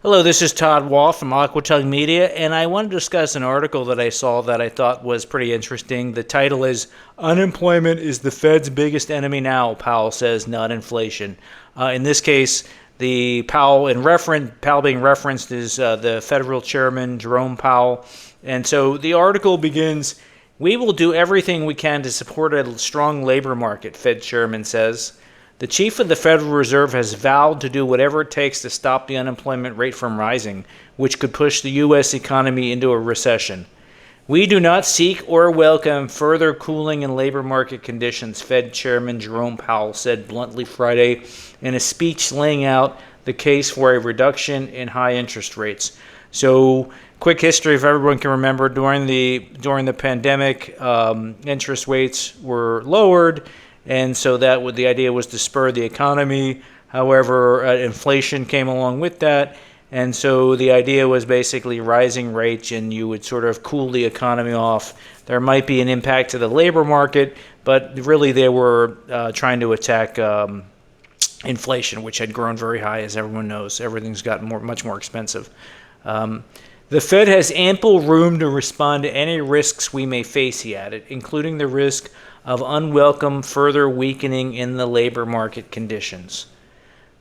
Hello, this is Todd Wall from Aquatug Media, and I want to discuss an article that I saw that I thought was pretty interesting. The title is "Unemployment is the Fed's Biggest Enemy Now," Powell says, not inflation. In this case, the Powell being referenced is the federal chairman, Jerome Powell. And so the article begins, "We will do everything we can to support a strong labor market," Fed chairman says. The chief of the Federal Reserve has vowed to do whatever it takes to stop the unemployment rate from rising, which could push the U.S. economy into a recession. "We do not seek or welcome further cooling in labor market conditions," Fed Chairman Jerome Powell said bluntly Friday in a speech laying out the case for a reduction in high interest rates. So, quick history, if everyone can remember, during the pandemic, interest rates were lowered. And so the idea was to spur the economy. However, inflation came along with that. And so the idea was basically rising rates, and you would sort of cool the economy off. There might be an impact to the labor market, but really they were trying to attack inflation, which had grown very high, as everyone knows. Everything's gotten much more expensive. The Fed has ample room to respond to any risks we may face, he added, including the risk of unwelcome further weakening in the labor market conditions.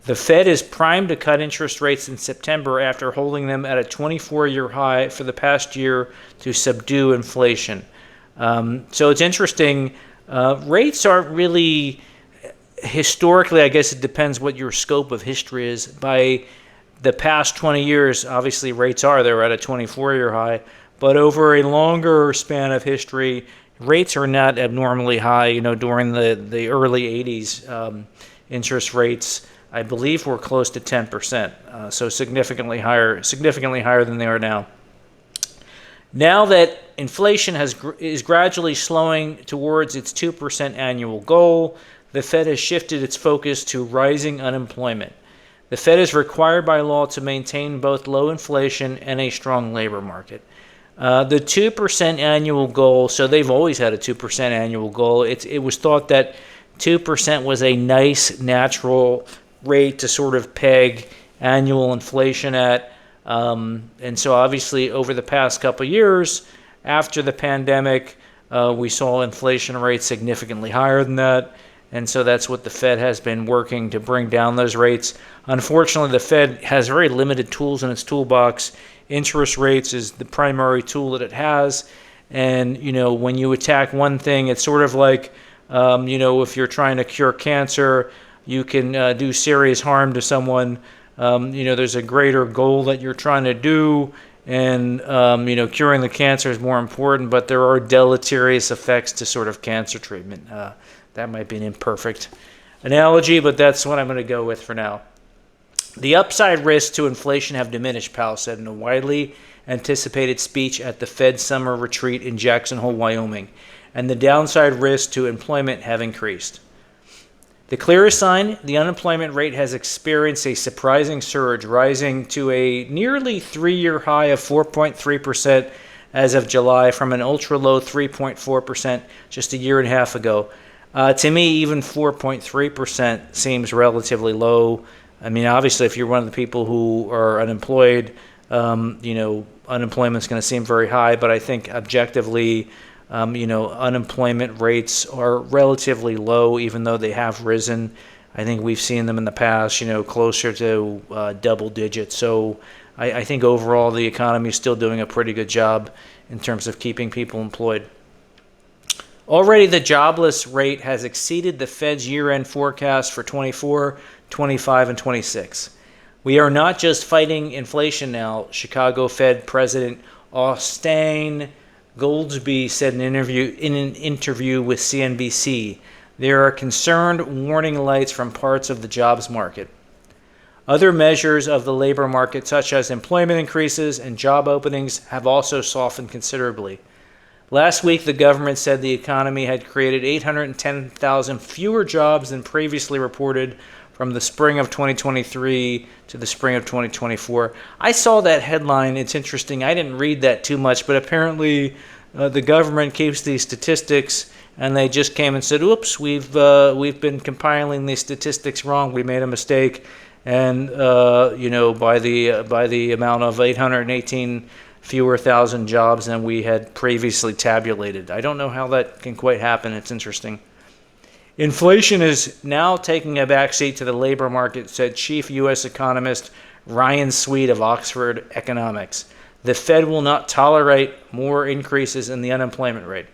The Fed is primed to cut interest rates in September after holding them at a 24-year high for the past year to subdue inflation. So it's interesting. Rates aren't really, historically, I guess it depends what your scope of history is. By the past 20 years, obviously they're at a 24-year high. But over a longer span of history, rates are not abnormally high. During the early 80s, interest rates, I believe, were close to 10%, so significantly higher than they are now. Now that inflation is gradually slowing towards its 2% annual goal, the Fed has shifted its focus to rising unemployment. The Fed is required by law to maintain both low inflation and a strong labor market. The 2% annual goal, so they've always had a 2% annual goal. It was thought that 2% was a nice natural rate to sort of peg annual inflation at. And so obviously over the past couple of years, after the pandemic, we saw inflation rates significantly higher than that. And so that's what the Fed has been working to bring down those rates. Unfortunately, the Fed has very limited tools in its toolbox. Interest rates is the primary tool that it has. And, when you attack one thing, it's sort of like, if you're trying to cure cancer, you can do serious harm to someone. There's a greater goal that you're trying to do. And, curing the cancer is more important, but there are deleterious effects to sort of cancer treatment. That might be an imperfect analogy, but that's what I'm going to go with for now. The upside risks to inflation have diminished, Powell said in a widely anticipated speech at the Fed summer retreat in Jackson Hole, Wyoming, and the downside risks to employment have increased. The clearest sign, the unemployment rate has experienced a surprising surge, rising to a nearly 3-year high of 4.3% as of July from an ultra-low 3.4% just a year and a half ago. To me, even 4.3% seems relatively low. I mean, obviously, if you're one of the people who are unemployed, unemployment's going to seem very high. But I think objectively, unemployment rates are relatively low, even though they have risen. I think we've seen them in the past, closer to double digits. So I think overall the economy is still doing a pretty good job in terms of keeping people employed. Already, the jobless rate has exceeded the Fed's year-end forecast for 24, 25, and 26. We are not just fighting inflation now, Chicago Fed President Austin Goldsby said in an interview with CNBC. There are concerned warning lights from parts of the jobs market. Other measures of the labor market, such as employment increases and job openings, have also softened considerably. Last week, the government said the economy had created 810,000 fewer jobs than previously reported from the spring of 2023 to the spring of 2024. I saw that headline. It's interesting. I didn't read that too much, but apparently the government keeps these statistics, and they just came and said, oops, we've been compiling these statistics wrong. We made a mistake. and by the amount of 818 fewer thousand jobs than we had previously tabulated. I don't know how that can quite happen. It's interesting. Inflation is now taking a backseat to the labor market, said chief U.S. economist Ryan Sweet of Oxford Economics. The Fed will not tolerate more increases in the unemployment rate.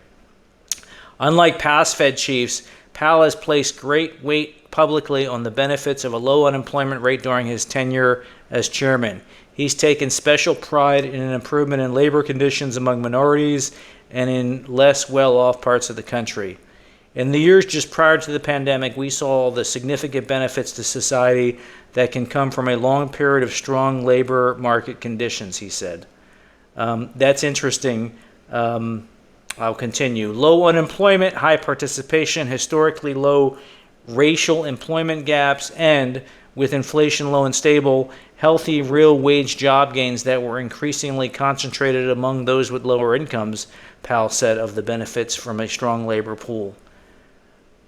Unlike past Fed chiefs, Powell has placed great weight publicly on the benefits of a low unemployment rate during his tenure as chairman. He's taken special pride in an improvement in labor conditions among minorities and in less well-off parts of the country. In the years just prior to the pandemic, we saw the significant benefits to society that can come from a long period of strong labor market conditions, he said. That's interesting. I'll continue. Low unemployment, high participation, historically low racial employment gaps, and with inflation low and stable, healthy real wage job gains that were increasingly concentrated among those with lower incomes, Powell said of the benefits from a strong labor pool.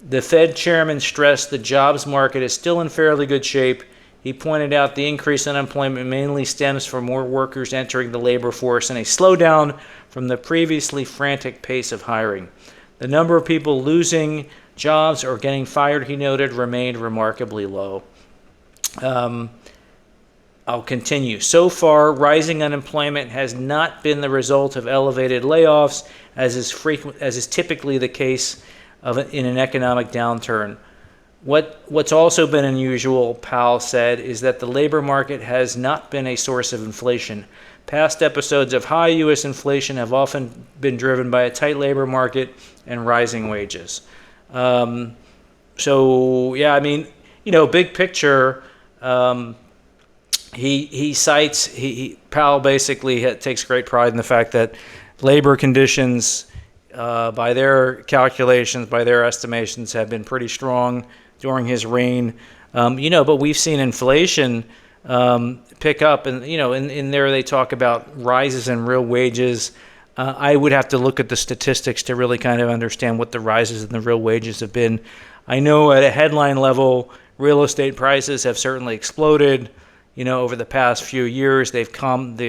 The Fed chairman stressed the jobs market is still in fairly good shape. He pointed out the increase in unemployment mainly stems from more workers entering the labor force and a slowdown from the previously frantic pace of hiring. The number of people losing jobs or getting fired, he noted, remained remarkably low. I'll continue. So far, rising unemployment has not been the result of elevated layoffs, as is typically the case in an economic downturn. What's also been unusual, Powell said, is that the labor market has not been a source of inflation. Past episodes of high U.S. inflation have often been driven by a tight labor market and rising wages. Big picture, Powell basically takes great pride in the fact that labor conditions, by their calculations, by their estimations, have been pretty strong during his reign. But we've seen inflation pick up, and in there they talk about rises in real wages. I would have to look at the statistics to really kind of understand what the rises in the real wages have been. I know at a headline level, real estate prices have certainly exploded. Over the past few years, they've calmed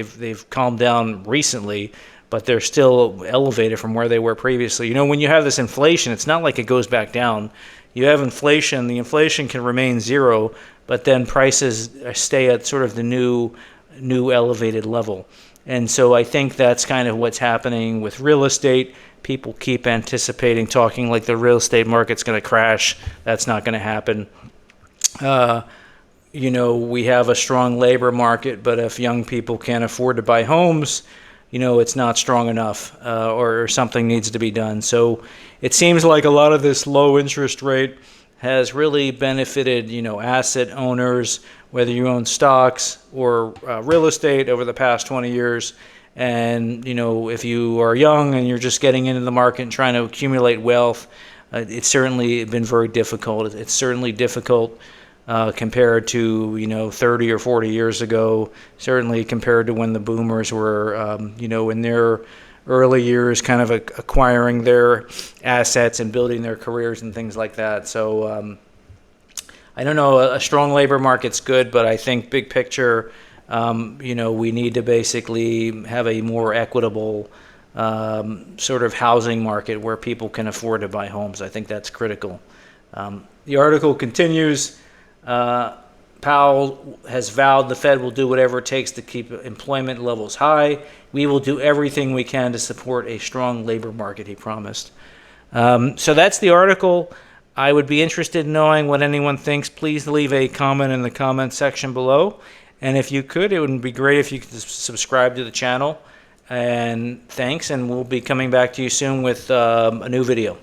down recently, but they're still elevated from where they were previously. When you have this inflation, it's not like it goes back down. You have inflation, the inflation can remain zero, but then prices stay at sort of the new elevated level. And so I think that's kind of what's happening with real estate. People keep anticipating, talking like the real estate market's going to crash. That's not going to happen. We have a strong labor market, but if young people can't afford to buy homes, it's not strong enough, or something needs to be done. So it seems like a lot of this low interest rate has really benefited, asset owners, whether you own stocks or real estate over the past 20 years. And, if you are young and you're just getting into the market and trying to accumulate wealth, it's certainly been very difficult. It's certainly difficult compared to 30 or 40 years ago, certainly compared to when the boomers were in their early years kind of acquiring their assets and building their careers and things like that. So I don't know, a strong labor market's good, but I think big picture, we need to basically have a more equitable sort of housing market where people can afford to buy homes. I think that's critical. The article continues. Powell has vowed the Fed will do whatever it takes to keep employment levels high. We will do everything we can to support a strong labor market, he promised. So that's the article. I would be interested in knowing what anyone thinks. Please leave a comment in the comment section below. And if you could, it would be great if you could subscribe to the channel. And thanks, and we'll be coming back to you soon with a new video.